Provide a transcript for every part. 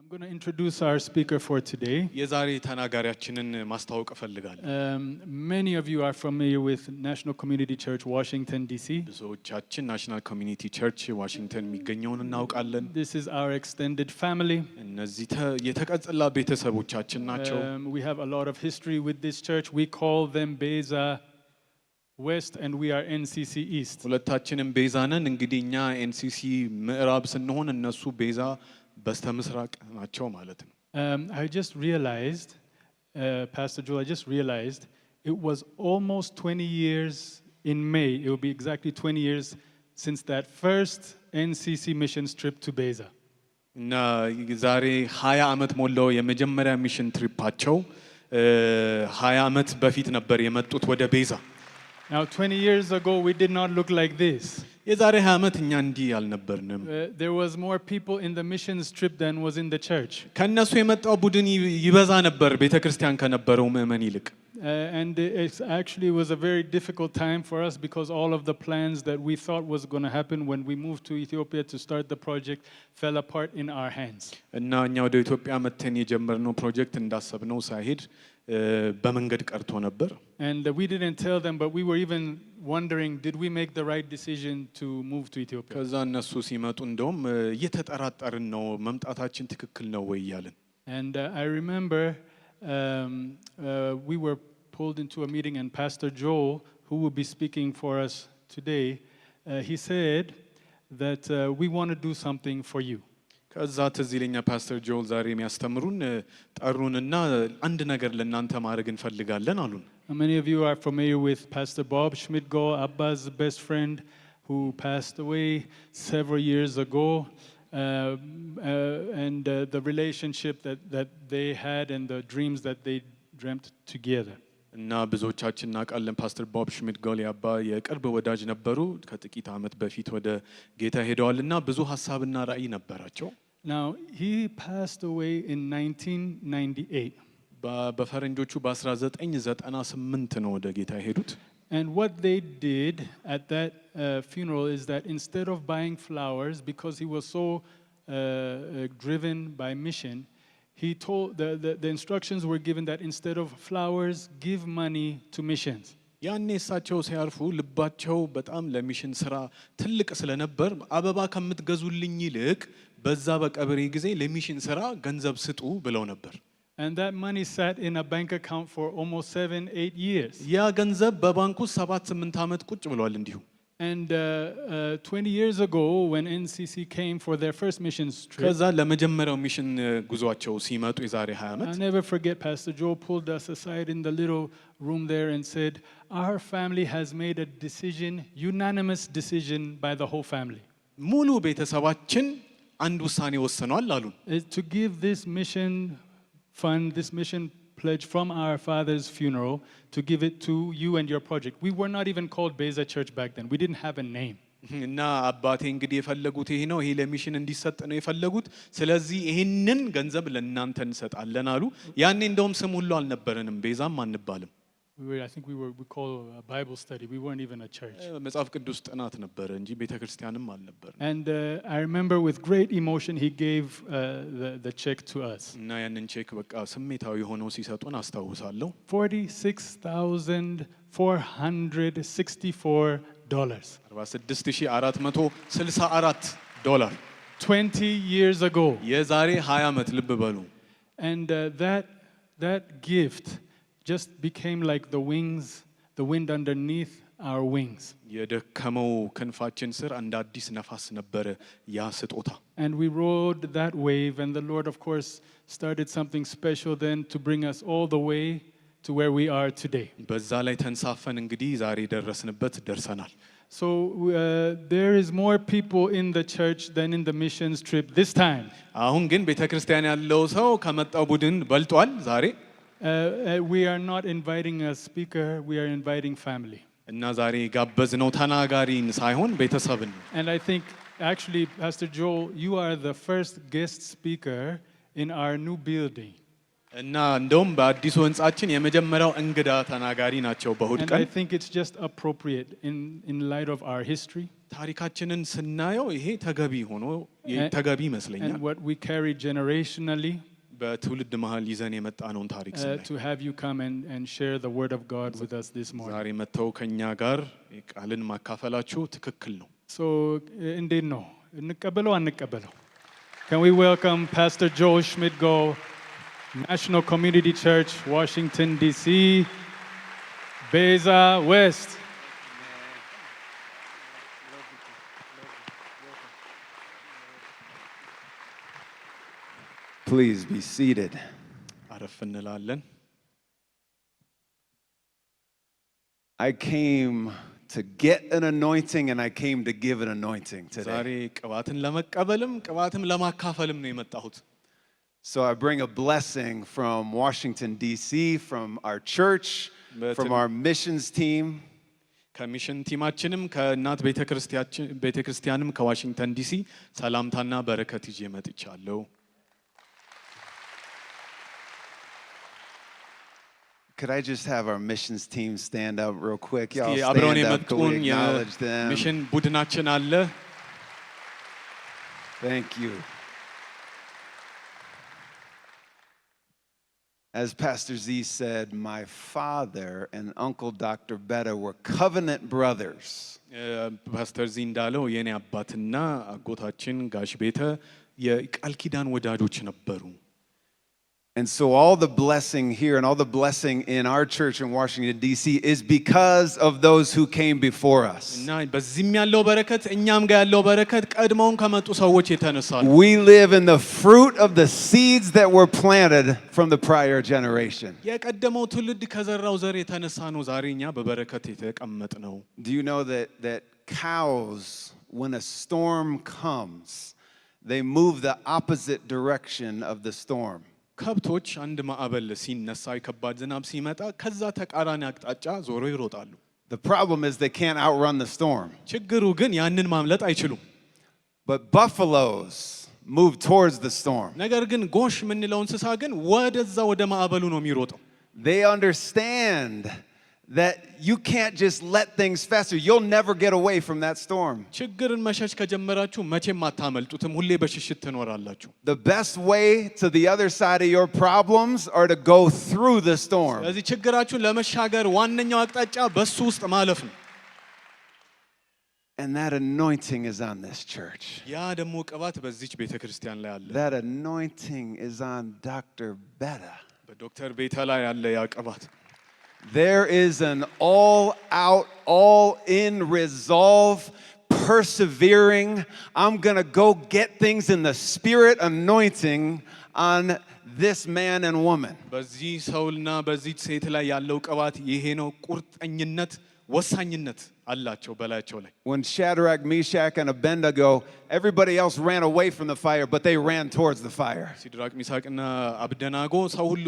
I'm going to introduce our speaker for today. የዛሬ ተናጋሪያችንን ማስተዋወቅ እፈልጋለሁ። Many of you are familiar with National Community Church, Washington, D.C. ብዙዎቻችን ናሽናል ኮሚኒቲ ቸርች ዋሽንግተን የሚገኘውን እናውቃለን። This is our extended family. እነዚህ የተቀጸላ ቤተሰቦቻችን ናቸው። We have a lot of history with this church. We call them Beza West and we are NCC East. ሁለታችንም ቤዛ ነን። እንግዲህ እኛ ኤንሲሲ ምዕራብ ስንሆን እነሱ ቤዛ በስተምስራቅ ናቸው ማለት ነው። I just realized, Pastor Joel, I just realized it was almost 20 years in May. It will be exactly 20 years since that first NCC missions trip to Beza. እና ዛሬ 20 ዓመት ሞላው የመጀመሪያ ሚሽን ትሪፓቸው 20 ዓመት በፊት ነበር የመጡት ወደ ቤዛ። Now 20 years ago we did not look like this. የዛሬ 20 ዓመት እኛ እንዲህ አልነበርንም። There was more people in the missions trip than was in the church. ከነሱ የመጣው ቡድን ይበዛ ነበር ቤተክርስቲያን ከነበረው ምእመን ይልቅ። And it actually was a very difficult time for us because all of the plans that we thought was going to happen when we moved to Ethiopia to start the project fell apart in our hands. እና እኛ ወደ ኢትዮጵያ መተን የጀመርነው ፕሮጀክት እንዳሰብነው ሳይሄድ በመንገድ ቀርቶ ነበር። And we didn't tell them, but we were even wondering, did we make the right decision to move to Ethiopia? ከዛ እነሱ ሲመጡ እንደውም እየተጠራጠርን ነው መምጣታችን ትክክል ነው ወይ ያለን። And I remember we were pulled into a meeting and Pastor Joel, who will be speaking for us today, he said that we want to do something for you. ከዛ ትዝ ይለኛል ፓስተር ጆል ዛሬ የሚያስተምሩን ጠሩንና አንድ ነገር ለእናንተ ማድረግ እንፈልጋለን አሉን። Many of you are familiar with Pastor Bob Schmidtgall, Abba's best friend, who passed away several years ago, and the relationship that they had and the dreams that they dreamt together. እና ብዙዎቻችን እናውቃለን ፓስተር ቦብ ሽሚድጋል ያባ የቅርብ ወዳጅ ነበሩ። ከጥቂት ዓመት በፊት ወደ ጌታ ሄደዋልና ብዙ ሐሳብና ራዕይ ነበራቸው። Now he passed away in 1998. በፈረንጆቹ በ1998 ነው ወደ ጌታ ሄዱት። And what they did at that funeral is that instead of buying flowers, because he was so driven by mission, he told the instructions were given that instead of flowers, give money to missions. ያኔ እሳቸው ሲያርፉ ልባቸው በጣም ለሚሽን ስራ ትልቅ ስለነበር አበባ ከምትገዙልኝ ይልቅ በዛ በቀብሬ ጊዜ ለሚሽን ስራ ገንዘብ ስጡ ብለው ነበር። And that money sat in a bank account for almost 7-8 years. ያ ገንዘብ በባንኩ 7-8 ዓመት ቁጭ ብሏል እንዲሁ። And 20 years ago when NCC came for their first missions trip, ከዛ ለመጀመሪያው ሚሽን ጉዟቸው ሲመጡ የዛሬ 20 ዓመት I never forget Pastor Joel pulled us aside in the little room there and said, our family has made a decision, unanimous decision by the whole family. ሙሉ ቤተሰባችን አንድ ውሳኔ ወስኗል አሉን። To give this mission fund, this mission pledge from our father's funeral, to give it to you and your project. We were not even called Beza Church back then. We didn't have a name. እና አባቴ እንግዲህ የፈለጉት ይሄ ነው፣ ይሄ ለሚሽን እንዲሰጥ ነው የፈለጉት። ስለዚህ ይሄንን ገንዘብ ለእናንተ እንሰጣለን አሉ። ያኔ እንደውም ስም ሁሉ አልነበረንም፣ ቤዛም አንባልም። I think we call a Bible study. We weren't even a church. መጽሐፍ ቅዱስ ጥናት ነበረ እንጂ ቤተክርስቲያንም አልነበረም። And I remember with great emotion he gave the check to us. እና ያንን ቼክ በቃ ስሜታዊ ሆነው ሲሰጡን አስታውሳለሁ። $46,464. $46,464 20 years ago. የዛሬ 20 ዓመት ልብ በሉ። And that gift just became like the wings, the wind underneath our wings. የደከመው ክንፋችን ስር እንደ አዲስ ነፋስ ነበረ ያ ስጦታ። And we rode that wave and the Lord of course started something special then to bring us all the way to where we are today. በዛ ላይ ተንሳፈን እንግዲህ ዛሬ ደረስንበት ደርሰናል። So there is more people in the church than in the missions trip this time. አሁን ግን ቤተክርስቲያን ያለው ሰው ከመጣው ቡድን በልጧል ዛሬ። We are not inviting a speaker, we are inviting family. እና ዛሬ ጋበዝነው ተናጋሪን ሳይሆን ቤተሰብን። And I think actually Pastor Joel, you are the first guest speaker in our new building. እና እንደውም በአዲሱ ህንጻችን የመጀመሪያው እንግዳ ተናጋሪ ናቸው በእሁድ And ቀን። I think it's just appropriate in light of our history ታሪካችንን ስናየው ይሄ ተገቢ ሆኖ ተገቢ ይመስለኛል። and what we carry generationally በትውልድ መሃል ይዘን የመጣነውን ታሪክ ስናይ to have you come and share the word of God with us this morning. ዛሬ መተው ከኛ ጋር ቃልን ማካፈላችሁ ትክክል ነው። So እንዴት ነው እንቀበለው አንቀበለው? Can we welcome Pastor Joel Schmidgo, National Community Church, Washington DC, Beza West. Please be seated. አረፍ እንላለን። I came to get an anointing and I came to give an anointing ዛሬ today. ቅባትን ለመቀበልም ቅባትም ለማካፈልም ነው የመጣሁት። So I bring a blessing from Washington DC, from our church, from our missions team. ከሚሽን ቲማችንም ከእናት ቤተክርስቲያንም ከዋሽንግተን ዲሲ ሰላምታና በረከት ይዤ መጥቻለሁ። Could I just have our missions team stand up real quick? Y'all አብረውን stand up. Could we የመጡን acknowledge them? የሚሽን ቡድናችን አለ። Thank you. As Pastor Z said, my father and Uncle Dr. Betta were covenant brothers. ፓስተር ዚ እንዳለው የኔ አባትና አጎታችን ጋሽ ቤተ የቃል ኪዳን ወዳጆች ነበሩ። And so all the blessing here and all the blessing in our church in Washington, D.C. is because of those who came before us. እና በዚህም ያለው በረከት እኛም ጋር ያለው በረከት ቀድመውን ከመጡ ሰዎች የተነሳ ነው። We live in the fruit of the seeds that were planted from the prior generation. የቀደመው ትውልድ ከዘራው ዘር የተነሳ ነው ዛሬ እኛ በበረከት የተቀመጥ ነው። Do you know that cows, when a storm comes, they move the opposite direction of the storm? ከብቶች አንድ ማዕበል ሲነሳ የከባድ ዝናብ ሲመጣ ከዛ ተቃራኒ አቅጣጫ ዞሮ ይሮጣሉ። The problem is they can't outrun the storm. ችግሩ ግን ያንን ማምለጥ አይችሉም። But buffaloes move towards the storm. ነገር ግን ጎሽ የምንለው እንስሳ ግን ወደዛ ወደ ማዕበሉ ነው የሚሮጠው። They understand that you can't just let things fester. You'll never get away from that storm. ችግርን መሸሽ ከጀመራችሁ መቼም አታመልጡትም። ሁሌ በሽሽት ትኖራላችሁ። The best way to the other side of your problems are to go through the storm. ስለዚህ ችግራችሁን ለመሻገር ዋነኛው አቅጣጫ በሱ ውስጥ ማለፍ ነው። And that anointing is on this church. ያ ደግሞ ቅባት በዚች ቤተክርስቲያን ላይ አለ። That anointing is on Dr. Betta. በዶክተር ቤተ ላይ ያለ ያ ቅባት There is an all-out, all-in resolve, persevering, I'm going to go get things in the spirit anointing on this man and woman. በዚህ ሰውና በዚህ ሴት ላይ ያለው ቅባት ይሄ ነው። ቁርጠኝነት፣ ወሳኝነት አላቸው በላያቸው ላይ። When Shadrach, Meshach, and Abednego, everybody else ran away from the fire, but they ran towards the fire. ሲድራቅ ሚሳቅና አብደናጎ ሰው ሁሉ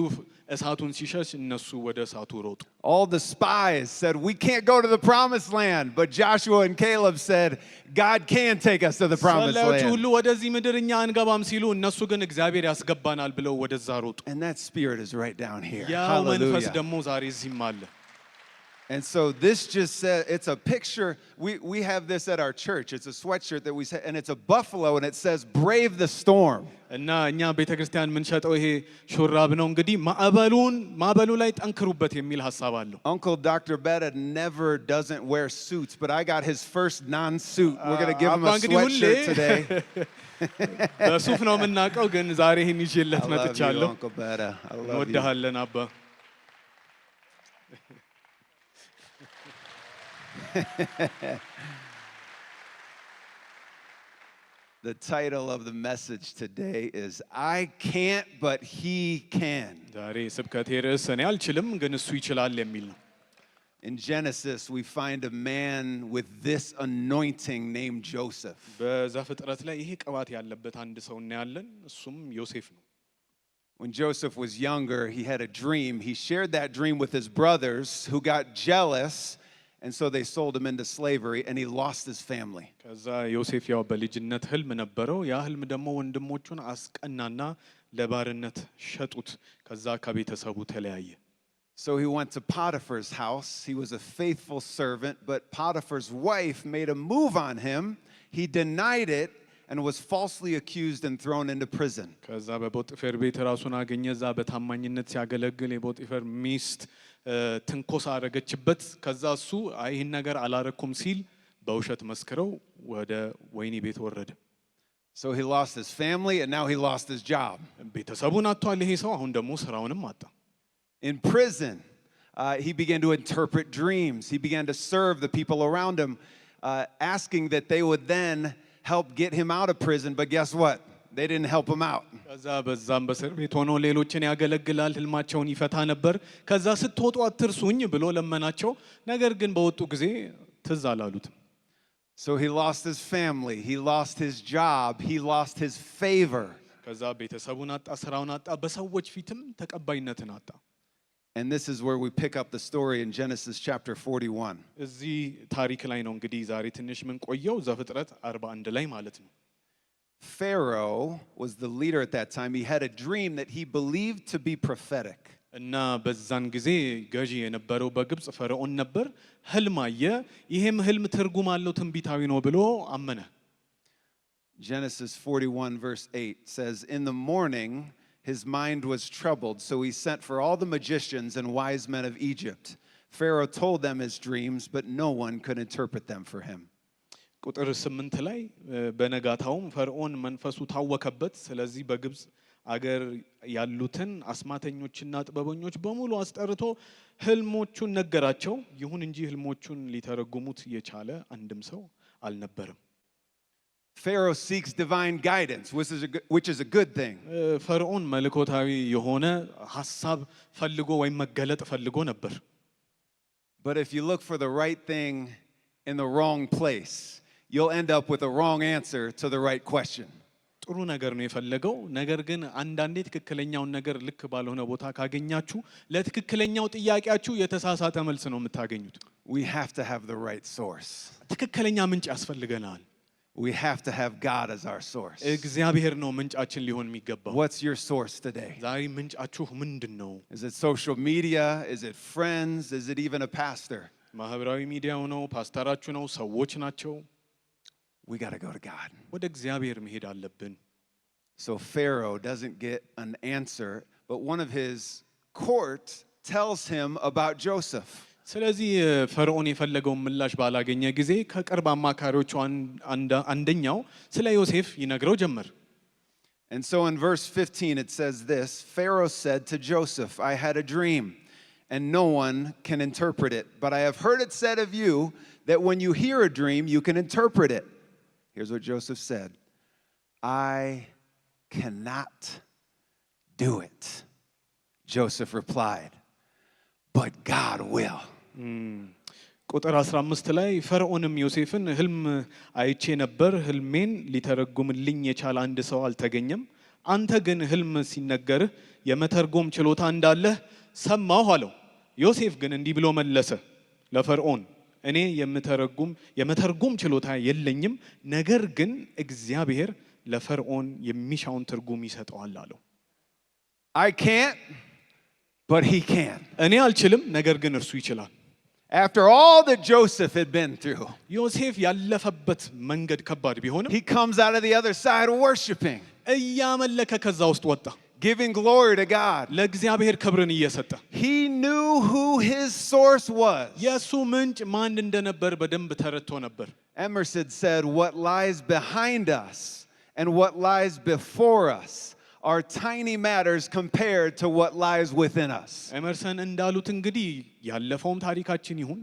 እሳቱን ሲሸሽ እነሱ ወደ እሳቱ ሮጡ። All the spies said, we can't go to the promised land. But Joshua and Caleb said, God can take us to the promised ሰላዮቹ land. ሁሉ ወደዚህ ምድር እኛ አንገባም ሲሉ እነሱ ግን እግዚአብሔር ያስገባናል ብለው ወደዛ ሮጡ። And that spirit is right down here. ያው መንፈስ Hallelujah. ደግሞ ዛሬ እዚህም አለ። And so this just says, it's a picture. We have this at our church. It's a sweatshirt that we say, and it's a buffalo, and it says, brave the storm. እና እኛ ቤተክርስቲያን የምንሸጠው ይሄ ሹራብ ነው። እንግዲህ ማዕበሉ ላይ ጠንክሩበት የሚል ሐሳብ አለው። Uncle Dr. Betta never doesn't wear suits, but I got his first non-suit. We're going to give him a sweatshirt today. በሱፍ ነው የምናውቀው፣ ግን ዛሬ ይህን ይዤለት I love you, መጥቻለሁ። Uncle Betta. I love you. እንወድሃለን አባ። The title of the message today is I Can't But He Can. ዛሬ ስብከቴ ርዕስ እኔ አልችልም ግን እሱ ይችላል የሚል ነው። In Genesis, we find a man with this anointing named Joseph. በዘፍጥረት ላይ ይሄ ቅባት ያለበት አንድ ሰው እናያለን። እሱም ዮሴፍ ነው። When Joseph was younger, he had a dream. He shared that dream with his brothers who got jealous, and so they sold him into slavery, and he lost his family. ከዛ ዮሴፍ ያው በልጅነት ህልም ነበረው። ያ ህልም ደግሞ ወንድሞቹን አስቀናና ለባርነት ሸጡት። ከዛ ከቤተሰቡ ተለያየ። So he went to Potiphar's house. He was a faithful servant, but Potiphar's wife made a move on him. He denied it and was falsely accused and thrown into prison. ከዛ በጶጥፌር ቤት ራሱን አገኘ። እዛ በታማኝነት ሲያገለግል የጶጥፌር ሚስት ትንኮሳ አረገችበት። ከዛ እሱ አይ ይህን ነገር አላረኩም ሲል በውሸት መስክረው ወደ ወህኒ ቤት ወረደ። So he lost his family and now he lost his job. ቤተሰቡን አጥቷል ይሄ ሰው። አሁን ደግሞ ስራውንም አጣ። In prison, he began to interpret dreams. He began to serve the people around him, asking that they would then help get him out of prison. But guess what? They didn't help him out. ከዛ በዛም በእስር ቤት ሆኖ ሌሎችን ያገለግላል፣ ህልማቸውን ይፈታ ነበር። ከዛ ስትወጡ አትርሱኝ ብሎ ለመናቸው። ነገር ግን በወጡ ጊዜ ትዝ አላሉትም። So he lost his family, he lost his job, he lost his favor. ከዛ ቤተሰቡን አጣ፣ ስራውን አጣ፣ በሰዎች ፊትም ተቀባይነትን አጣ። And this is where we pick up the story in Genesis chapter 41. እዚህ ታሪክ ላይ ነው እንግዲህ ዛሬ ትንሽ ምን ቆየው ዘፍጥረት 41 ላይ ማለት ነው። Pharaoh was the leader at that time. He had a dream that he believed to be prophetic. እና በዛን ጊዜ ገዢ የነበረው በግብጽ ፈርዖን ነበር። ህልም አየ። ይሄም ህልም ትርጉም አለው ትንቢታዊ ነው ብሎ አመነ። Genesis 41 verse 8 says, "In the morning his mind was troubled, so he sent for all the magicians and wise men of Egypt. Pharaoh told them his dreams, but no one could interpret them for him." ቁጥር 8 ላይ በነጋታውም ፈርዖን መንፈሱ ታወከበት። ስለዚህ በግብጽ አገር ያሉትን አስማተኞችና ጥበበኞች በሙሉ አስጠርቶ ህልሞቹን ነገራቸው። ይሁን እንጂ ህልሞቹን ሊተረጉሙት የቻለ አንድም ሰው አልነበረም። Pharaoh seeks divine guidance, which is a good thing. ፈርዖን መለኮታዊ የሆነ ሐሳብ ፈልጎ ወይም መገለጥ ፈልጎ ነበር። But if you look for the right thing in the wrong place, you'll end up with a wrong answer to the right question. ጥሩ ነገር ነው የፈለገው። ነገር ግን አንዳንዴ ትክክለኛውን ነገር ልክ ባልሆነ ቦታ ካገኛችሁ ለትክክለኛው ጥያቄያችሁ የተሳሳተ መልስ ነው የምታገኙት። We have to have the right source. ትክክለኛ ምንጭ ያስፈልገናል። We have to have God as our source. እግዚአብሔር ነው ምንጫችን ሊሆን የሚገባው። What's your source today? ዛሬ ምንጫችሁ ምንድነው? Is it social media? Is it friends? Is it even a pastor? ማህበራዊ ሚዲያው ነው? ፓስተራችሁ ነው? ሰዎች ናቸው? We got to go to God. ወደ እግዚአብሔር መሄድ አለብን። So Pharaoh doesn't get an answer, but one of his court tells him about Joseph. ስለዚህ ፈርዖን የፈለገውን ምላሽ ባላገኘ ጊዜ ከቅርብ አማካሪዎቹ አንደኛው ስለ ዮሴፍ ይነግረው ጀመር። And so in verse 15 it says this, Pharaoh said to Joseph, "I had a dream, and no one can interpret it, but I have heard it said of you that when you hear a dream, you can interpret it." Here's what Joseph said, "I cannot do it." Joseph replied, "But God will." ቁጥር 15 ላይ ፈርዖንም ዮሴፍን ህልም አይቼ ነበር፣ ህልሜን ሊተረጉምልኝ የቻለ አንድ ሰው አልተገኘም። አንተ ግን ህልም ሲነገርህ የመተርጎም ችሎታ እንዳለህ ሰማሁ አለው። ዮሴፍ ግን እንዲህ ብሎ መለሰ ለፈርዖን፣ እኔ የመተርጎም ችሎታ የለኝም፣ ነገር ግን እግዚአብሔር ለፈርዖን የሚሻውን ትርጉም ይሰጠዋል አለው። I can't, but he can. እኔ አልችልም፣ ነገር ግን እርሱ ይችላል። After all that Joseph had been through, ዮሴፍ ያለፈበት መንገድ ከባድ ቢሆንም he comes out of the other side worshiping, እያመለከ ከዛ ውስጥ ወጣ፣ giving glory to God. ለእግዚአብሔር ክብርን እየሰጠ። He knew who his source was. የሱ ምንጭ ማን እንደነበር በደንብ ተረድቶ ነበር። Emerson said, "What lies behind us and what lies before us are tiny matters compared to what lies within us." ኤመርሰን እንዳሉት እንግዲህ ያለፈውም ታሪካችን ይሁን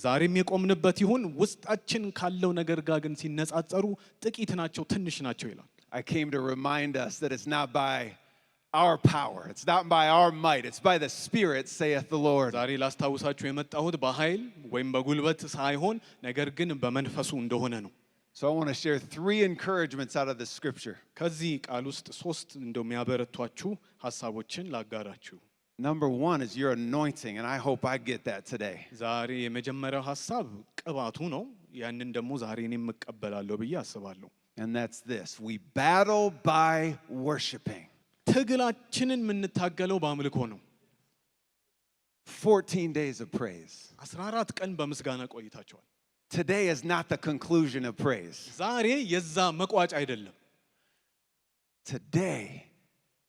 ዛሬም የቆምንበት ይሁን ውስጣችን ካለው ነገር ጋር ግን ሲነጻጸሩ ጥቂት ናቸው፣ ትንሽ ናቸው ይላል። I came to remind us that it's not by our power, it's not by our might, it's by the Spirit, saith the Lord. ዛሬ ላስታውሳችሁ የመጣሁት በኃይል ወይም በጉልበት ሳይሆን ነገር ግን በመንፈሱ እንደሆነ ነው። So I want to share 3 encouragements out of the scripture. ከዚህ ቃል ውስጥ 3 እንደሚያበረቷችሁ ሐሳቦችን ላጋራችሁ። Number 1 is your anointing, and I hope I get that today. ዛሬ የመጀመሪያው ሐሳብ ቅባቱ ነው። ያንን ደግሞ ዛሬ እኔም እቀበላለሁ ብዬ አስባለሁ። And that's this: we battle by worshiping. ትግላችንን የምንታገለው በአምልኮ ነው። 14 days of praise. 14 ቀን በምስጋና ቆይታቸዋል። Today is not the conclusion of praise. ዛሬ የዛ መቋጫ አይደለም። Today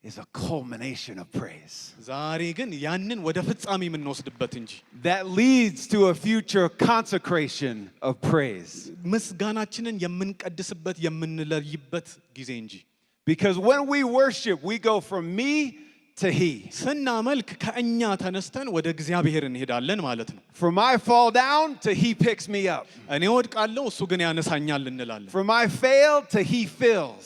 is a culmination of praise. ዛሬ ግን ያንን ወደ ፍጻሜ የምንወስድበት እንጂ That leads to a future consecration of praise. ምስጋናችንን የምንቀድስበት የምንለይበት ጊዜ እንጂ Because when we worship, we go from me to he. ስናመልክ ከእኛ ተነስተን ወደ እግዚአብሔር እንሄዳለን ማለት ነው። From I fall down to he picks me up. እኔ ወድቃለሁ እሱ ግን ያነሳኛል እንላለን። From I fail to he fills.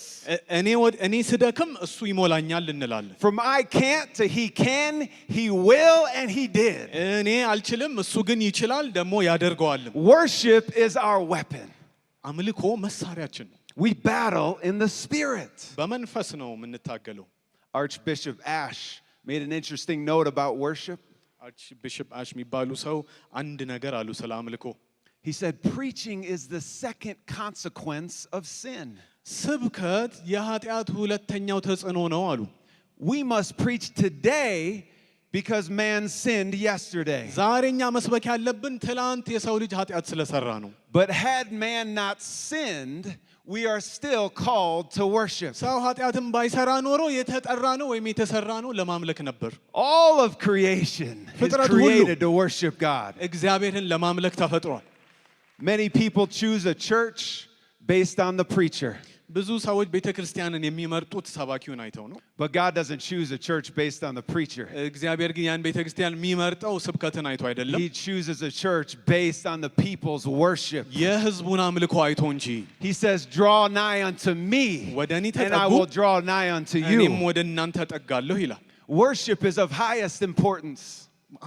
እኔ ስደክም እሱ ይሞላኛል እንላለን። From I can't to he can, he will, and he did. እኔ አልችልም እሱ ግን ይችላል ደግሞ ያደርገዋልም። Worship is our weapon. አምልኮ መሳሪያችን ነው። We battle in the spirit. በመንፈስ ነው የምንታገለው። Archbishop Ash made an interesting note about worship. አርችቢሾፕ አሽ የሚባሉ ሰው አንድ ነገር አሉ ስለ አምልኮ። He said, preaching is the second consequence of sin. ስብከት የኃጢአት ሁለተኛው ተጽዕኖ ነው አሉ። We must preach today because man sinned yesterday. ዛሬኛ መስበክ ያለብን ትላንት የሰው ልጅ ኃጢአት ስለሰራ ነው። But had man not sinned, we are still called to worship. ሰው ኃጢአትን ባይሰራ ኖሮ የተጠራ ነው ወይም የተሰራ ነው ለማምለክ ነበር። All of creation is ፍጥረት ሁሉ created to worship God. እግዚአብሔርን ለማምለክ ተፈጥሯል። Many people choose a church based on the preacher. ብዙ ሰዎች ቤተክርስቲያንን የሚመርጡት ሰባኪውን አይተው ነው። But God doesn't choose a church based on the preacher. እግዚአብሔር ግን ያን ቤተክርስቲያን የሚመርጠው ስብከትን አይቶ አይደለም። He chooses a church based on the people's worship. የህዝቡን አምልኮ አይቶ እንጂ። He says, draw nigh unto me, ወደ እኔ and I ተጠጉ will draw nigh unto እኔም you. ወደ እናንተ እጠጋለሁ ይላል። Worship is of highest importance.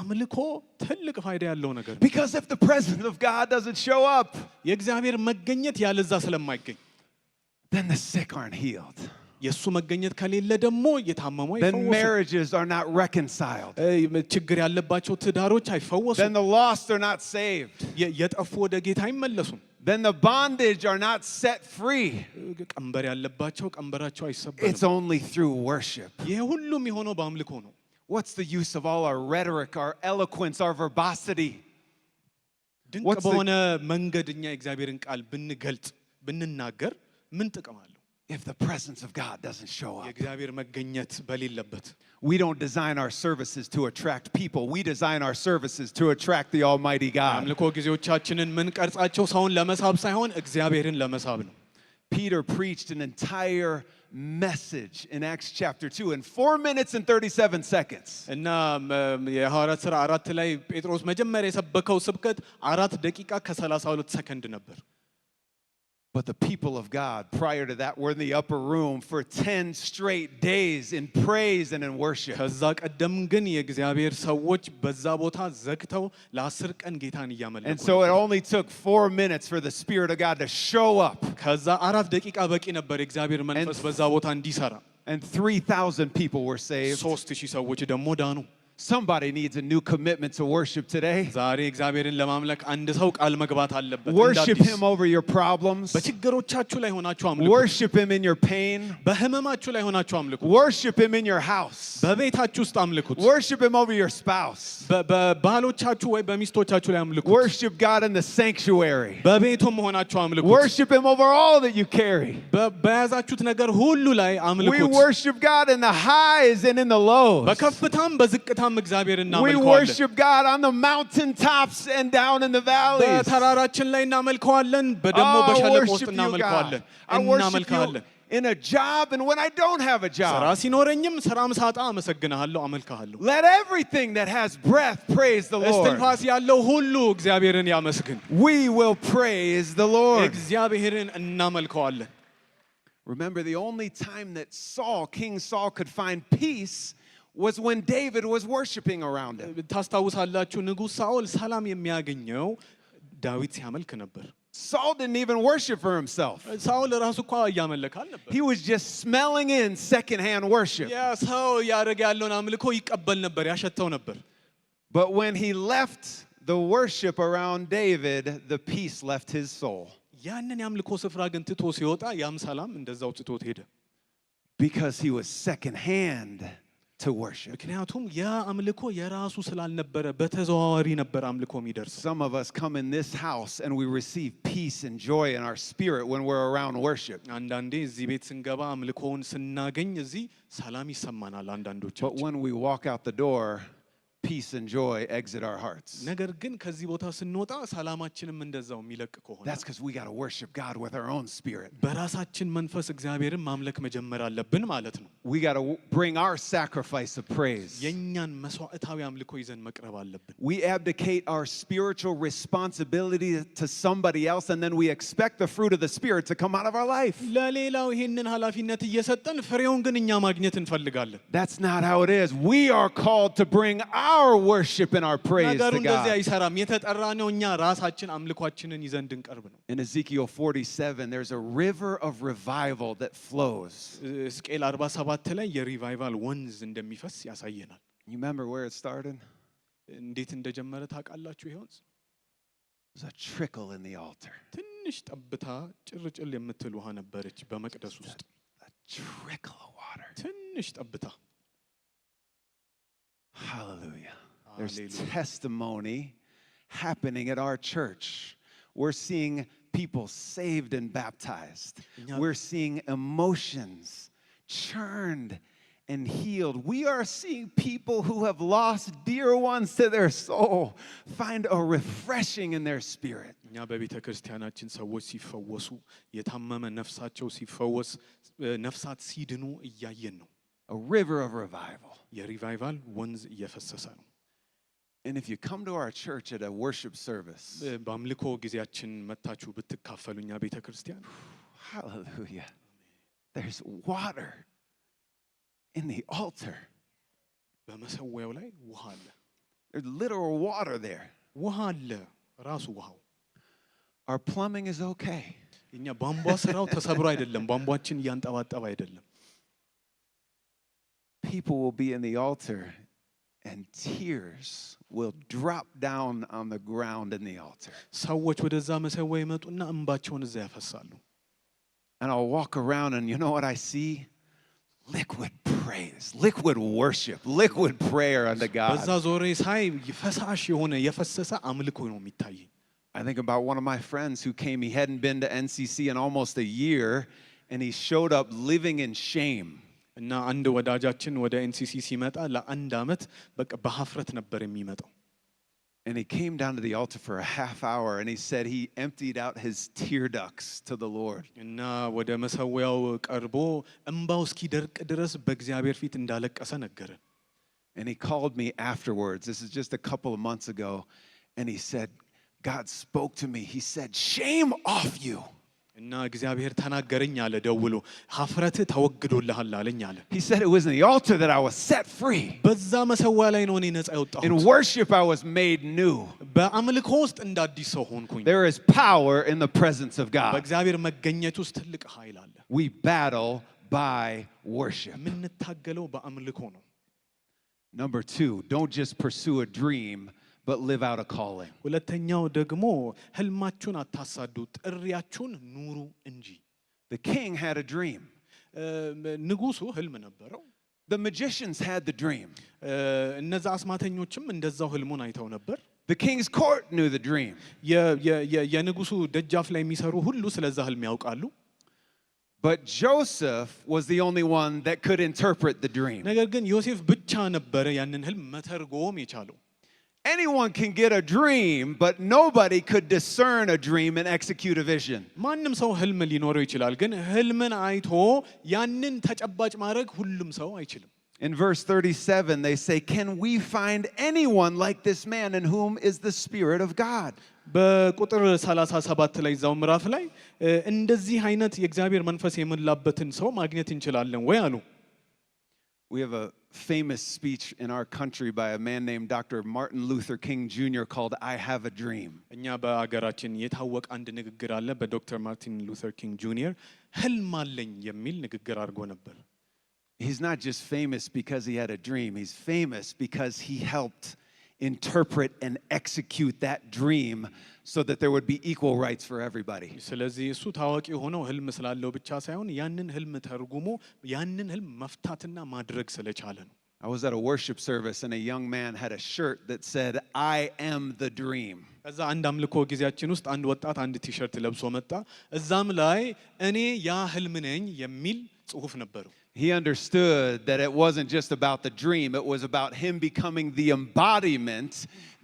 አምልኮ ትልቅ ፋይዳ ያለው ነገር ነው። Because if the presence of God doesn't show up, የእግዚአብሔር መገኘት ያለዛ ስለማይገኝ then the sick aren't healed. የሱ መገኘት ከሌለ ደግሞ የታመሙ Then አይፈወሱም። marriages are not reconciled. ችግር ያለባቸው ትዳሮች Then አይፈወሱም። the lost are not saved. የጠፉ ወደ ጌታ አይመለሱም። Then the bondage are not set free. ቀንበር ያለባቸው ቀንበራቸው It's አይሰበርም። only through worship. ይሄ ሁሉም የሆነው በአምልኮ ነው። What's the use of all our rhetoric, our eloquence, our verbosity? ድንቅ What's the- በሆነ መንገድ እኛ የእግዚአብሔርን ቃል ብንገልጽ ብንናገር ምን ጥቅም አለው? If the presence of God doesn't show up. የእግዚአብሔር መገኘት በሌለበት We don't design our services to attract people. We design our services to attract the Almighty God. አምልኮ ጊዜዎቻችንን ምንቀርጻቸው ሰውን ለመሳብ ሳይሆን እግዚአብሔርን ለመሳብ ነው። Peter preached an entire message in Acts chapter 2 in 4 minutes and 37 seconds. እና የሐዋርያት ሥራ 4 ላይ ጴጥሮስ መጀመሪያ የሰበከው ስብከት 4 ደቂቃ ከ32 ሰከንድ ነበር። But the people of God prior to that were in the upper room for 10 straight days in praise and in worship. ከዛ ቀደም ግን የእግዚአብሔር ሰዎች በዛ ቦታ ዘግተው ለ10 ቀን ጌታን እያመለኩ And so it only took 4 minutes for the Spirit of God to show up. ከዛ 4 ደቂቃ በቂ ነበር የእግዚአብሔር መንፈስ በዛ ቦታ እንዲሰራ። And 3,000 people were saved. 3000 ሰዎች ደግሞ ዳኑ። Somebody needs a new commitment to worship today. ዛሬ እግዚአብሔርን ለማምለክ አንድ ሰው ቃል መግባት አለበት። Worship Him over your problems. በችግሮቻችሁ ላይ ሆናችሁ አምልኩ። Worship Him in your pain. በህመማችሁ ላይ ሆናችሁ አምልኩ። Worship Him in your house. በቤታችሁ ውስጥ አምልኩት። Worship Him over your spouse. በባሎቻችሁ ወይ በሚስቶቻችሁ ላይ አምልኩት። Worship God in the sanctuary. በቤቱም ሆናችሁ አምልኩት። Worship Him over all that you carry. በያዛችሁት ነገር ሁሉ ላይ We አምልኩት። worship God in the highs and in the lows. በከፍታም በዝቅታም እግዚአብሔርን We እናመልከዋለን። worship God on the mountaintops and down in the valleys. በተራራችን ላይ እናመልከዋለን፣ በደሞ I በሸለቆ worship ውስጥ you, እናመልከዋለን። God. I worship you እናመልከዋለን። in a job and when I don't have a ስራ job. ሲኖረኝም ስራም ሳጣ አመሰግንሃለሁ፣ አመልክሃለሁ። Let everything that has breath praise the Lord. እስትንፋስ ያለው ሁሉ እግዚአብሔርን ያመስግን። We will praise the Lord. እግዚአብሔርን እናመልከዋለን። Remember, the only time that King Saul could find peace was when David was worshiping around him. ታስታውሳላችሁ ንጉሥ ሳኦል ሰላም የሚያገኘው ዳዊት ሲያመልክ ነበር። Saul didn't even worship for himself. ሳኦል ራሱ እኮ እያመለከ አልነበር። He was just smelling in secondhand worship. ያ ሰው ያደረገ ያለውን አምልኮ ይቀበል ነበር፣ ያሸተው ነበር። But when he left the worship around David, the peace left his soul. ያንን የአምልኮ ስፍራ ግን ትቶ ሲወጣ ያም ሰላም እንደዛው ትቶት ሄደ። Because he was secondhand to worship. ምክንያቱም ያ አምልኮ የራሱ ስላልነበረ በተዘዋዋሪ ነበር አምልኮ የሚደርሰው። Some of us come in this house and we receive peace and joy in our spirit when we're around worship. አንዳንዴ እዚህ ቤት ስንገባ አምልኮውን ስናገኝ እዚህ ሰላም ይሰማናል But አንዳንዶቻችን። when we walk out the door, peace and joy exit our hearts. ነገር ግን ከዚህ ቦታ ስንወጣ ሰላማችንም እንደዛው የሚለቅ ከሆነ That's because we got to worship God with our own spirit. በራሳችን መንፈስ እግዚአብሔርን ማምለክ መጀመር አለብን ማለት ነው። We got to bring our sacrifice of praise. የኛን መስዋዕታዊ አምልኮ ይዘን መቅረብ አለብን። We abdicate our spiritual responsibility to somebody else, and then we expect the fruit of the Spirit to come out of our life. ለሌላው ይሄንን ኃላፊነት እየሰጠን ፍሬውን ግን እኛ ማግኘት እንፈልጋለን። That's not how it is. We are called to bring our worship and our praise ነገሩ to እንደዚህ God. አይሰራም። የተጠራነው እኛ ራሳችን አምልኳችንን ይዘን እንድንቀርብ ነው። In Ezekiel 47, there's a river of revival that flows. ሕዝቅኤል 47 ላይ የሪቫይቫል ወንዝ እንደሚፈስ ያሳየናል። You remember where it started? እንዴት እንደጀመረ ታውቃላችሁ? ይሄ ወንዝ There's a trickle in the altar. ትንሽ ጠብታ ጭርጭል የምትል ውሃ ነበረች በመቅደስ ውስጥ። A trickle of water. ትንሽ ጠብታ። Hallelujah. There's Hallelujah. testimony happening at our church. We're seeing people saved and baptized. Yeah. We're seeing emotions churned and healed. We are seeing people who have lost dear ones to their soul find a refreshing in their spirit. እኛ በቤተ ክርስቲያናችን ሰዎች ሲፈወሱ፣ የታመመ ነፍሳቸው ሲፈወስ፣ ነፍሳት ሲድኑ እያየን ነው። A river of revival. የሪቫይቫል ወንዝ እየፈሰሰ ነው። And if you come to our church at a worship service, በአምልኮ ጊዜያችን መታችሁ ብትካፈሉ እኛ ቤተ ክርስቲያን hallelujah, there's water in the altar. በመሰዊያው ላይ ውሃ አለ። There's literal water there. ውሃ አለ ራሱ ውሃው። Our plumbing is okay. እኛ ቧንቧ ስራው ተሰብሮ አይደለም፣ ቧንቧችን እያንጠባጠበ አይደለም። People will be in the altar and tears will drop down on the ground in the altar. ሰዎች ወደዛ መሰዊያ ይመጡና እንባቸውን እዛ ያፈሳሉ። And I'll walk around and you know what I see? Liquid praise, liquid worship, liquid prayer unto በዛ God. ዞሬ ሳይ ፈሳሽ የሆነ የፈሰሰ አምልኮ ነው የሚታየኝ። I think about one of my friends who came. He hadn't been to NCC in almost a year, and he showed up living in shame. እና አንድ ወዳጃችን ወደ ኤንሲሲ ሲመጣ ለአንድ አመት በቃ በሀፍረት ነበር የሚመጣው። And he came down to the altar for a half hour, and he said he emptied out his tear ducts to the Lord. እና ወደ መሰዊያው ቀርቦ እንባው እስኪደርቅ ድረስ በእግዚአብሔር ፊት እንዳለቀሰ ነገረን። And he called me afterwards. This is just a couple of months ago, and he said, God spoke to me. He said, shame off you. እና እግዚአብሔር ተናገረኝ አለ ደውሎ፣ ሀፍረትህ ተወግዶልሃል አለኝ አለ። He said it was in the altar that I was set free. በዛ መሰዊያ ላይ ነው እኔ ነፃ In የወጣሁት። worship I was made new. በአምልኮ ውስጥ እንደ አዲስ ሰው ሆንኩኝ። There is power in the presence of God. በእግዚአብሔር መገኘት ውስጥ ትልቅ ኃይል አለ። We battle by worship. የምንታገለው በአምልኮ ነው። Number 2, don't just pursue a dream, but live out a calling. ሁለተኛው ደግሞ ህልማችሁን አታሳዱ፣ ጥሪያችሁን ኑሩ እንጂ። The king had a dream. ንጉሱ ህልም ነበረው። The magicians had the dream. እነዛ አስማተኞችም እንደዛው ህልሙን አይተው ነበር። The king's court knew the dream. የንጉሱ ደጃፍ ላይ የሚሰሩ ሁሉ ስለዛ ህልም ያውቃሉ። But Joseph was the only one that could interpret the dream. ነገር ግን ዮሴፍ ብቻ ነበረ ያንን ህልም መተርጎም የቻለው። Anyone can get a dream, but nobody could discern a dream and execute a vision. ማንም ሰው ህልም ሊኖረው ይችላል፣ ግን ህልምን አይቶ ያንን ተጨባጭ ማድረግ ሁሉም ሰው አይችልም። In verse 37, they say, can we find anyone like this man in whom is the Spirit of God? በቁጥር 37 ላይ እዛው ምዕራፍ ላይ እንደዚህ አይነት የእግዚአብሔር መንፈስ የሞላበትን ሰው ማግኘት እንችላለን ወይ አሉ። We have a famous speech in our country by a man named Dr. Martin Luther King Jr. called I Have a Dream. እኛ በአገራችን የታወቀ አንድ ንግግር አለ በዶክተር ማርቲን ሉተር ኪንግ ጁኒየር ህልም አለኝ የሚል ንግግር አድርጎ ነበር። He's not just famous because he had a dream. He's famous because he helped interpret and execute that dream so that there would be equal rights for everybody. ስለዚህ እሱ ታዋቂ ሆነው ህልም ስላለው ብቻ ሳይሆን ያንን ህልም ተርጉሞ ያንን ህልም መፍታትና ማድረግ ስለቻለ ነው። I was at a worship service and a young man had a shirt that said, "I am the dream." ከዛ አንድ አምልኮ ጊዜያችን ውስጥ አንድ ወጣት አንድ ቲሸርት ለብሶ መጣ። እዛም ላይ እኔ ያ ህልም ነኝ የሚል ጽሑፍ ነበረው። He understood that it wasn't just about the dream, it was about him becoming the embodiment,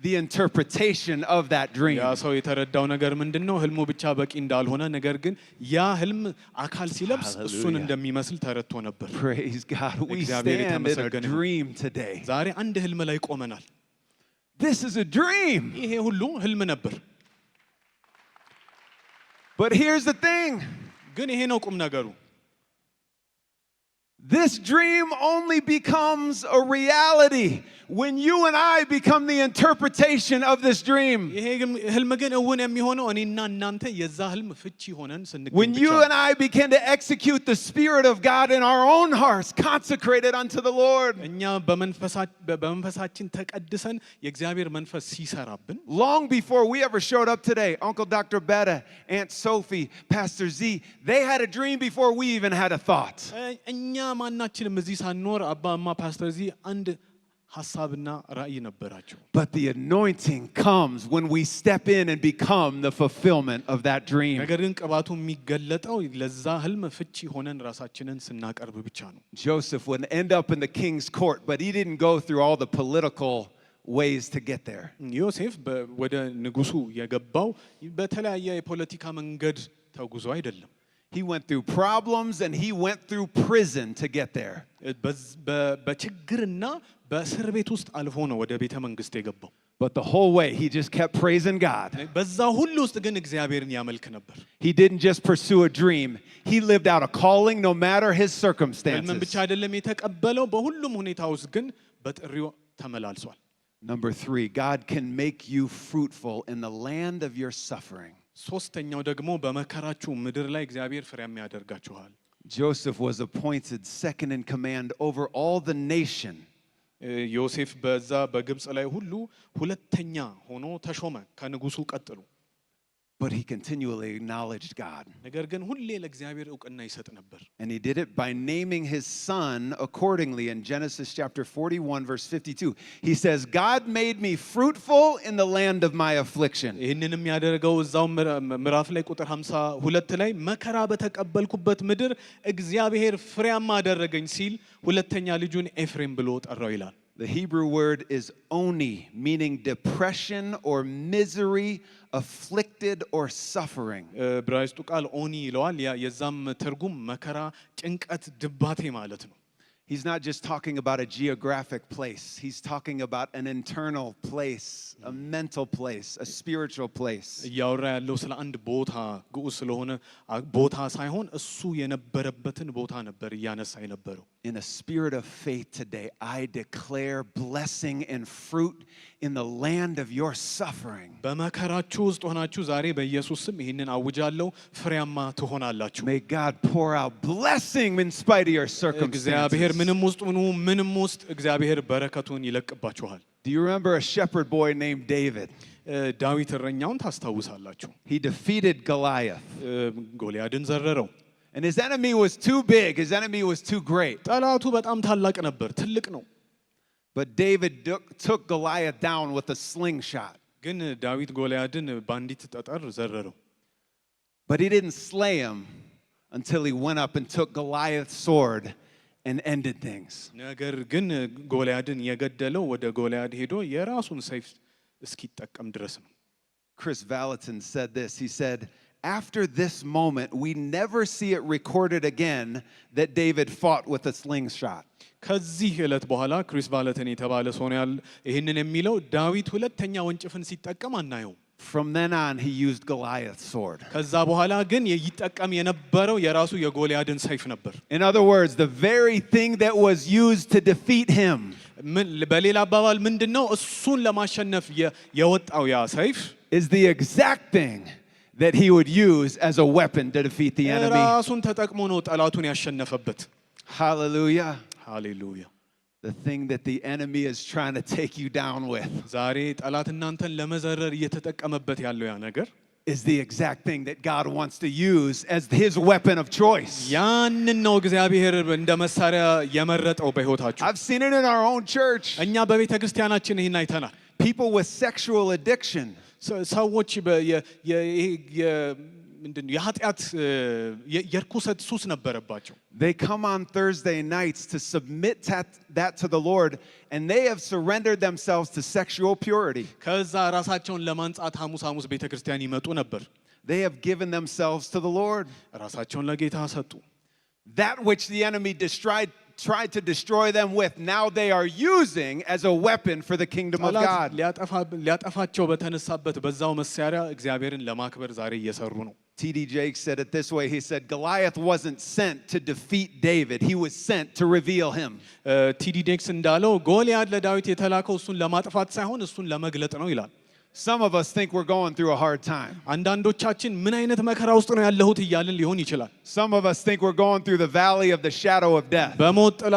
the interpretation of that dream. ያ ሰው የተረዳው ነገር ምንድነው? ህልሙ ብቻ በቂ እንዳልሆነ ነገር ግን ያ ህልም አካል ሲለብስ እሱን እንደሚመስል ተረድቶ ነበር። Praise God. We stand in a dream today. ዛሬ አንድ ህልም ላይ ቆመናል። This is a dream. ይሄ ሁሉ ህልም ነበር። But here's the thing. ግን ይሄ ነው ቁም ነገሩ። This dream only becomes a reality when you and I become the interpretation of this dream. ይሄ ህልም ግን እውን የሚሆነው እኔና እናንተ የዛ ህልም ፍቺ ሆነን ስንገኝ ብቻ። When you and I begin to execute the Spirit of God in our own hearts, consecrated unto the Lord. እኛ በመንፈሳችን ተቀድሰን የእግዚአብሔር መንፈስ ሲሰራብን Long before we ever showed up today, Uncle Dr. Betta, Aunt Sophie, Pastor Z, they had a dream before we even had a thought. እኛ ማናችንም እዚህ ሳንኖር አባማ ፓስተር ዚ አንድ ሐሳብና ራእይ ነበራቸው። But the anointing comes when we step in and become the fulfillment of that dream. ነገር ግን ቅባቱ የሚገለጠው ለዛ ህልም ፍቺ ሆነን ራሳችንን ስናቀርብ ብቻ ነው። Joseph would end up in the king's court, but he didn't go through all the political ways to get there. ዮሴፍ ወደ ንጉሱ የገባው በተለያየ የፖለቲካ መንገድ ተጉዞ አይደለም። He went through problems and he went through prison to get there. በችግርና በእስር ቤት ውስጥ አልፎ ነው ወደ ቤተ መንግስት የገባው። But the whole way he just kept praising God. በዛ ሁሉ ውስጥ ግን እግዚአብሔርን ያመልክ ነበር። He didn't just pursue a dream. He lived out a calling no matter his ህልምን circumstances. ብቻ አይደለም የተቀበለው በሁሉም ሁኔታ ውስጥ ግን በጥሪው ተመላልሷል። Number 3, God can make you fruitful in the land of your suffering. ሶስተኛው ደግሞ በመከራችሁ ምድር ላይ እግዚአብሔር ፍሬያም ያደርጋችኋል። Joseph was appointed second in command over all the nation. ዮሴፍ በዛ በግብጽ ላይ ሁሉ ሁለተኛ ሆኖ ተሾመ ከንጉሱ ቀጥሎ። But he continually acknowledged God. ነገር ግን ሁሌ ለእግዚአብሔር ዕውቅና ይሰጥ ነበር። And he did it by naming his son accordingly in Genesis chapter 41 verse 52. He says, "God made me fruitful in the land of my affliction." ይህንንም ያደረገው እዛው ምዕራፍ ላይ ቁጥር 52 ላይ መከራ በተቀበልኩበት ምድር እግዚአብሔር ፍሬያማ አደረገኝ ሲል ሁለተኛ ልጁን ኤፍሬም ብሎ ጠራው ይላል። The Hebrew word is oni, meaning depression or misery, afflicted or suffering. ዕብራይስጡ ቃል ኦኒ ይለዋል። የዛም ትርጉም መከራ፣ ጭንቀት፣ ድባቴ ማለት ነው። He's not just talking about a geographic place. He's talking about an internal place, a mental place, a spiritual place. እያወራ ያለው ስለ አንድ ቦታ ግዑዝ ስለሆነ ቦታ ሳይሆን እሱ የነበረበትን ቦታ ነበር እያነሳ የነበረው። In a spirit of faith today, I declare blessing and fruit in the land of your suffering. በመከራችሁ ውስጥ ሆናችሁ ዛሬ በኢየሱስ ስም ይህንን አውጃለሁ፣ ፍሬያማ ትሆናላችሁ። May God pour out blessing in spite of your እግዚአብሔር circumstances. ምንም ውስጥ እግዚአብሔር በረከቱን ይለቅባችኋል። Do you remember a shepherd boy named David? ዳዊት እረኛውን ታስታውሳላችሁ። He defeated Goliath. ጎልያድን ዘረረው። And his enemy was too big, his enemy was too great. ጠላቱ በጣም ታላቅ ነበር፣ ትልቅ ነው። But David took Goliath down with a slingshot. ግን ዳዊት ጎልያድን ባንዲት ጠጠር ዘረረው። But he didn't slay him until he went up and took Goliath's sword and ended things. ነገር ግን ጎልያድን የገደለው ወደ ጎልያድ ሄዶ የራሱን ሰይፍ እስኪጠቀም ድረስ ነው። Chris Valentin said this. He said, "After this moment, we never see it recorded again that David fought with a slingshot." ከዚህ ዕለት በኋላ ክሪስ ቫለተን የተባለ ሰው ነው ይህንን የሚለው ዳዊት ሁለተኛ ወንጭፍን ሲጠቀም አናየው። From then on, he used Goliath's sword. ከዛ በኋላ ግን ይጠቀም የነበረው የራሱ የጎልያድን ሰይፍ ነበር። In other words, the very thing that was used to defeat him በሌላ አባባል ምንድነው? እሱን ለማሸነፍ የወጣው ያ ሰይፍ is the exact thing that he would use as a weapon to defeat the enemy. ራሱን ተጠቅሞ ነው ጠላቱን ያሸነፈበት። Hallelujah. ሃሌሉያ። the thing that the enemy is trying to take you down with, ዛሬ ጠላት እናንተን ለመዘረር እየተጠቀመበት ያለው ያ ነገር is the exact thing that God wants to use as his weapon of choice. ያንን ነው እግዚአብሔር እንደ መሳሪያ የመረጠው በሕይወታችሁ። I've seen it in our own church. እኛ በቤተ ክርስቲያናችን ይህን አይተናል። People with sexual addiction. ሰዎች ምንድነው የኃጢአት የርኩሰት ሱስ ነበረባቸው። They come on Thursday nights to submit that to the Lord, and they have surrendered themselves to sexual purity. ከዛ ራሳቸውን ለማንጻት ሐሙስ ቤተክርስቲያን ይመጡ ነበር። They have given themselves to the Lord. ራሳቸውን ለጌታ ሰጡ። That which the enemy tried to destroy them with, now they are using as a weapon for the kingdom of God. ሊያጠፋቸው በተነሳበት በዛው መሳሪያ እግዚአብሔርን ለማክበር ዛሬ እየሰሩ ነው። T.D. Jakes said it this way. He said, Goliath wasn't sent to defeat David. He was sent to reveal him. ቲዲ ጄክስ እንዳለው ጎልያድ ለዳዊት የተላከው እሱን ለማጥፋት ሳይሆን እሱን ለመግለጥ ነው ይላል። Some of us think we're going through a hard time. አንዳንዶቻችን ምን አይነት መከራ ውስጥ ነው ያለሁት እያልን ሊሆን ይችላል። Some of us think we're going through the valley of the shadow of death. በሞት ጥላ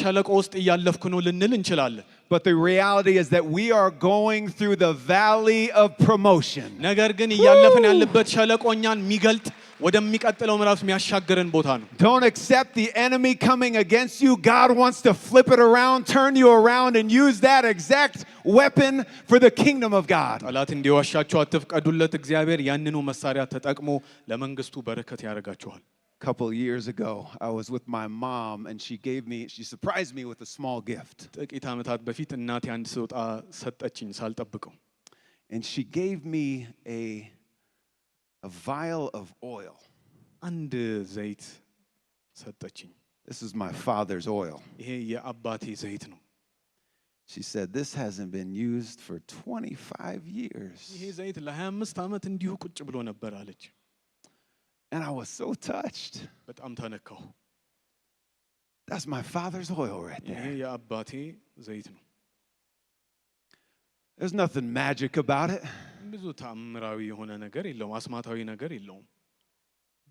ሸለቆ ውስጥ እያለፍኩ ነው ልንል እንችላለን። But the reality is that we are going through the valley of promotion. ነገር ግን እያለፈን ያለበት ሸለቆ እኛን የሚገልጥ ወደሚቀጥለው ምዕራፍ የሚያሻግረን ቦታ ነው። Don't accept the enemy coming against you. God wants to flip it around, turn you around, and use that exact weapon for the kingdom of God. ጠላት እንዲዋሻችሁ አትፍቀዱለት። እግዚአብሔር ያንኑ መሳሪያ ተጠቅሞ ለመንግስቱ በረከት ያደርጋችኋል። A couple of years ago, I was with my mom, and she surprised me with a small gift. ጥቂት ዓመታት በፊት እናቴ አንድ ስጦታ ሰጠችኝ ሳልጠብቀው። And she gave me a vial of oil. አንድ ዘይት ሰጠችኝ። This is my father's oil. ይሄ የአባቴ ዘይት ነው። She said, this hasn't been used for 25 years. ይሄ ዘይት ለ25 ዓመት እንዲሁ ቁጭ ብሎ ነበር አለች። And I was so touched. በጣም ተነካሁ። That's my father's oil right ይሄ there. የአባቴ ዘይት ነው። There's nothing magic about it, ብዙ ታምራዊ የሆነ ነገር የለውም፣ አስማታዊ ነገር የለውም።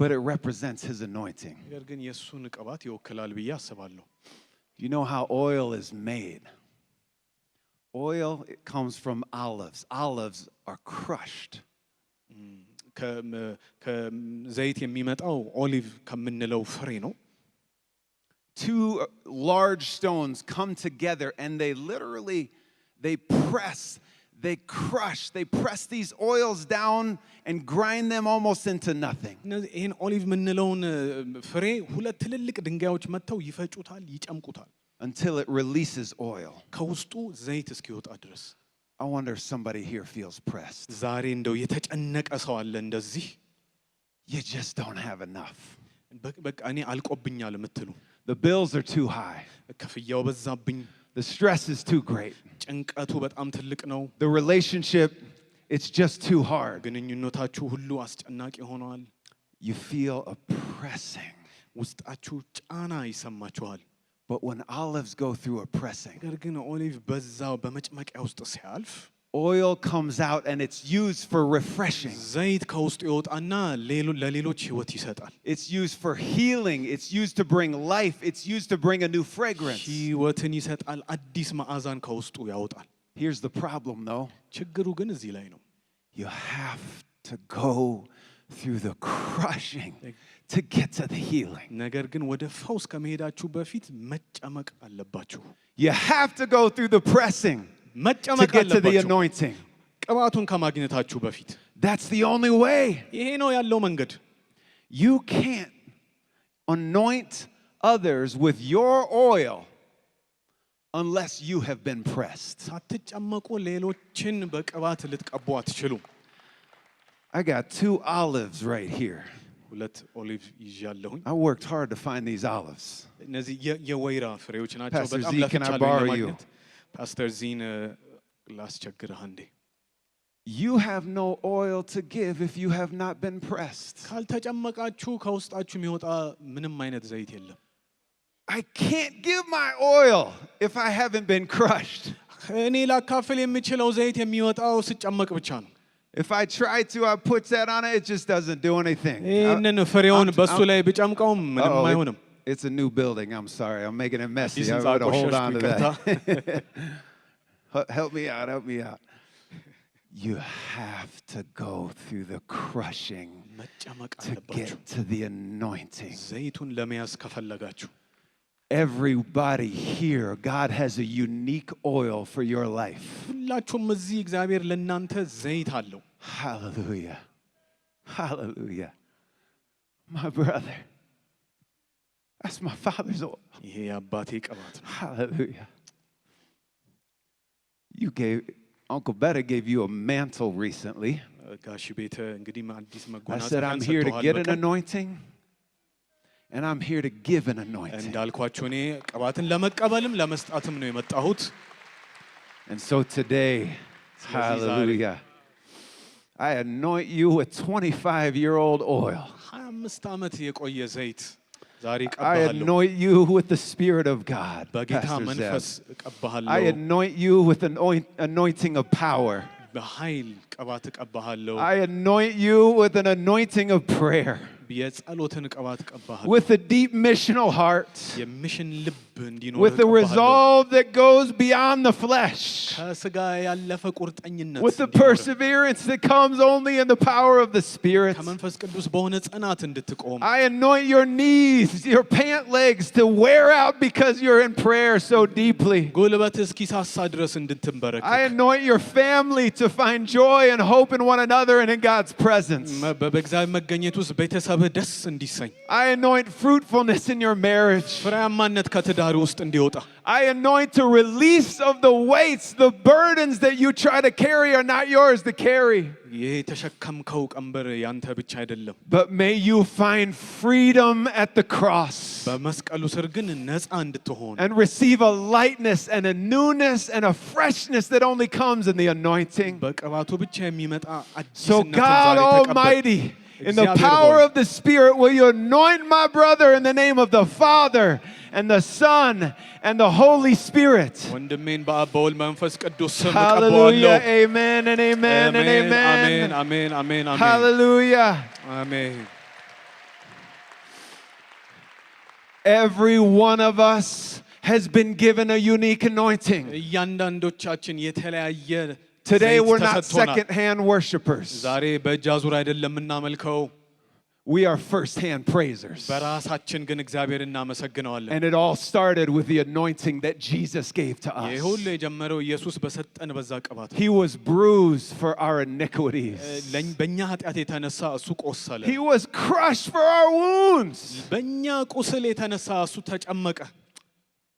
but it represents his anointing. ነገር ግን የእሱን ቅባት ይወክላል ብዬ አስባለሁ። You know how oil is made? Oil, it comes from olives. Olives are crushed. ከዘይት የሚመጣው ኦሊቭ ከምንለው ፍሬ ነው። Two large stones come together and they press, they crush, they press these oils down and grind them almost into nothing. ይሄን ኦሊቭ የምንለውን ፍሬ ሁለት ትልልቅ ድንጋዮች መጥተው ይፈጩታል፣ ይጨምቁታል until it releases oil. ከውስጡ ዘይት እስኪወጣ ድረስ። I wonder if somebody here feels pressed. ዛሬ እንደው የተጨነቀ ሰው አለ እንደዚህ You just don't have enough. በቃ እኔ አልቆብኛል የምትሉ The bills are too high. ክፍያው በዛብኝ፣ The stress is too great. ጭንቀቱ በጣም ትልቅ ነው፣ The relationship, it's just too hard. ግንኙነታችሁ ሁሉ አስጨናቂ ሆኗል። You feel a pressing. ውስጣችሁ ጫና ይሰማችኋል። But when olives go through a pressing, ነገር ግን ኦሊቭ በዛው በመጭመቂያ ውስጥ ሲያልፍ oil comes out and it's used for refreshing. ዘይት ከውስጡ ይወጣና ለሌሎች ህይወት ይሰጣል። It's used for healing. It's used to bring life. It's used to bring a new fragrance. ህይወትን ይሰጣል፣ አዲስ መዓዛን ከውስጡ ያወጣል። Here's the problem though. ችግሩ ግን እዚህ ላይ ነው። You have to go through the crushing to get to the healing. ነገር ግን ወደ ፈውስ ከመሄዳችሁ በፊት መጨመቅ አለባችሁ። You have to go through the pressing to መጨመቅ get to the አለባችሁ anointing. ቅባቱን ከማግኘታችሁ በፊት። That's the only way. ይሄ ነው ያለው መንገድ። You can't anoint others with your oil unless you have been pressed. ሳትጨመቁ ሌሎችን በቅባት ልትቀቡ አትችሉም። I got 2 olives right here. ሁለት ኦሊቭ ይዣለሁኝ። I worked hard to find these olives. እነዚህ የወይራ ፍሬዎች ናቸው። Pastor በጣም Z, can I ለፍቻለሁ borrow ለማግኘት። ፓስተር ዚን ላስቸግርህ አንዴ። You have no oil to give if you have not been pressed. ካልተጨመቃችሁ ከውስጣችሁ የሚወጣ ምንም አይነት ዘይት የለም። I can't give my oil if I haven't been crushed. እኔ ላካፍል የምችለው ዘይት የሚወጣው ስጨመቅ ብቻ ነው። If I try to, I put that on it, it just doesn't do anything. ይህንን ፍሬውን በሱ ላይ ብጨምቀው ምንም አይሆንም። It's a new building. I'm sorry. I'm making it messy. አዲስ I'm ህንፃ going to hold ቆሸሽኩ፣ on to ይቅርታ። that. Help me out. Help me out. You have to go through the crushing መጨመቅ to አለባችሁ get to the anointing. ዘይቱን ለመያዝ ከፈለጋችሁ። Everybody here, God has a unique oil for your life. ሁላችሁም እዚህ እግዚአብሔር ለእናንተ ዘይት አለው። Hallelujah. Hallelujah. My brother. That's my father's oil. ይሄ የአባቴ ቅባት ነው። Hallelujah. Uncle Betta gave you a mantle recently. ጋሽ ቤተ እንግዲህ አዲስ I said, መጎናጸፊያን I'm here to ሰጥተዋል get an በቀን። anointing, and I'm here to give an anointing. እንዳልኳችሁ እኔ ቅባትን ለመቀበልም ለመስጣትም ነው የመጣሁት። And so today, ስለዚህ ዛሬ hallelujah, I anoint you with 25-year-old oil. 25 ዓመት የቆየ ዘይት ዛሬ I ቀባሃለሁ። anoint you with the Spirit of God. በጌታ Pastor መንፈስ Zeb. I እቀባሃለሁ። anoint you with an anointing of power. በኃይል ቅባት እቀባሃለሁ። I anoint you with an anointing of prayer, የጸሎትን ቅባት እቀባሃለሁ። with a deep missional heart, የሚሽን ልብ እንዲኖር with the እቀባሃለሁ። resolve that goes beyond the flesh, ከስጋ ያለፈ ቁርጠኝነት with the እንዲኖር፣ perseverance that comes only in the power of the Spirit. ከመንፈስ ቅዱስ በሆነ ጽናት እንድትቆም I anoint your knees, your pant legs to wear out because you're in prayer so deeply. ጉልበት እስኪሳሳ ድረስ እንድትንበረከክ I anoint your family to find joy and hope in one another and in God's presence. በእግዚአብሔር መገኘት ውስጥ ቤተሰብህ ደስ እንዲሰኝ I anoint fruitfulness in your marriage. ፍሬያማነት ከትዳር ውስጥ እንዲወጣ I anoint a release of the weights, the burdens that you try to carry are not yours to carry. ይሄ የተሸከምከው ቀንበር ያንተ ብቻ አይደለም። But may you find freedom at the cross በመስቀሉ ስር ግን ነፃ እንድትሆን and receive a lightness and a newness and a freshness that only comes in the anointing. በቅባቱ ብቻ የሚመጣ So አዲስነትን God ዛሬ ተቀበል። Almighty, in the እግዚአብሔር power ሆይ፣ of the Spirit, will you anoint my brother in the name of the Father and the Son and the Holy Spirit? ወንድሜን በአብ በወልድ መንፈስ ቅዱስ ስም Hallelujah. እቀባዋለሁ። Amen and amen and አሜን amen. አሜን አሜን አሜን Hallelujah. አሜን። Every one of us has been given a unique anointing. እያንዳንዶቻችን የተለያየ Today ዘይት we're not ተሰጥቶናል። second-hand worshipers. ዛሬ በእጅ አዙር አይደለም የምናመልከው፣ We are first-hand praisers. በራሳችን ግን እግዚአብሔር እናመሰግነዋለን። And it all started with the anointing that Jesus gave to ይህ us. ሁሉ የጀመረው ኢየሱስ በሰጠን በዛ ቅባት ነው። He was bruised for our iniquities. በእኛ ኃጢአት የተነሳ እሱ ቆሰለ። He was crushed for our wounds. በእኛ ቁስል የተነሳ እሱ ተጨመቀ።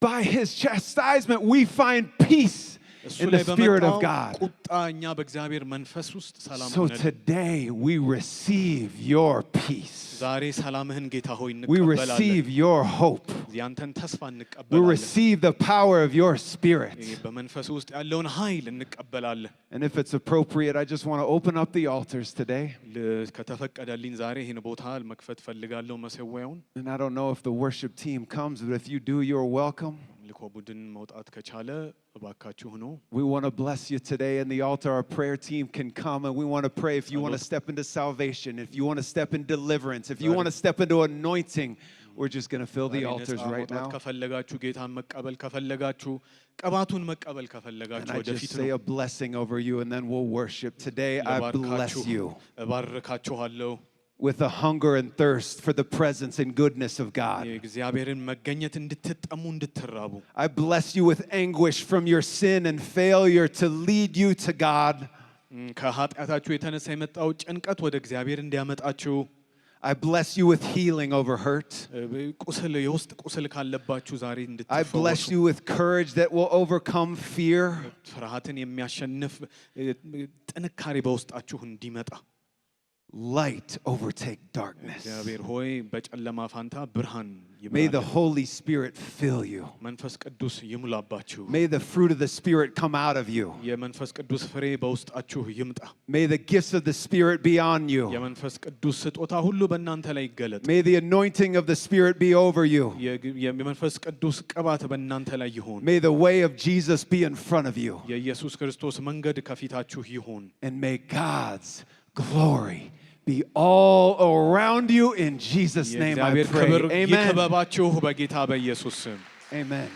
By his chastisement, we find peace እሱ in ላይ the Spirit of በመጣው God. ቁጣ እኛ በእግዚአብሔር መንፈስ ውስጥ ሰላም So ሆነልን። today we receive your peace. ዛሬ ሰላምህን ጌታ ሆይ We እንቀበላለን። receive your hope. ያንተን ተስፋ We እንቀበላለን። receive the power of your Spirit. በመንፈስ ውስጥ ያለውን ኃይል እንቀበላለን። And if it's appropriate, I just want to open up the altars today. ከተፈቀደልኝ ዛሬ ይህን ቦታ መክፈት ፈልጋለሁ መሰዊያውን። And I don't know if the worship team comes, but if you do, you're welcome. ልኮ ቡድን መውጣት ከቻለ እባካችሁ ነው። We want to bless you today in the altar. Our prayer team can come and we want to pray. If you want to step into salvation, if you want to step in deliverance, if you want to step into anointing, we're just going to fill the altars right now. ከፈለጋችሁ ጌታን መቀበል ከፈለጋችሁ ቅባቱን መቀበል And ከፈለጋችሁ I ወደፊት just say ነው። a blessing over you and then we'll worship. Today I bless you እባርካችኋለሁ with a hunger and thirst for the presence and goodness of God. የእግዚአብሔርን መገኘት እንድትጠሙ እንድትራቡ። I bless you with anguish from your sin and failure to lead you to God. ከኃጢአታችሁ የተነሳ የመጣው ጭንቀት ወደ እግዚአብሔር እንዲያመጣችሁ። I bless you with healing over hurt. ቁስል የውስጥ ቁስል ካለባችሁ ዛሬ I እንድትፈወሱ። bless you with courage that will overcome fear. ፍርሃትን የሚያሸንፍ ጥንካሬ በውስጣችሁ እንዲመጣ። Light overtake darkness. እግዚአብሔር ሆይ በጨለማ ፋንታ ብርሃን May the ይብራልን። Holy Spirit fill you. መንፈስ ቅዱስ ይሙላባችሁ። May the fruit of the Spirit come out of you. የመንፈስ ቅዱስ ፍሬ በውስጣችሁ ይምጣ። May the gifts of the Spirit be on you. የመንፈስ ቅዱስ ስጦታ ሁሉ በእናንተ ላይ ይገለጥ። May the anointing of the Spirit be over you. የመንፈስ ቅዱስ ቅባት በእናንተ ላይ ይሁን። May the way of Jesus be in front of you. የኢየሱስ ክርስቶስ መንገድ ከፊታችሁ ይሁን። And may God's glory be all around you in Jesus' name. I የእግዚአብሔር pray. ክብር Amen. ይክበባችሁ በጌታ በኢየሱስ ስም። Amen.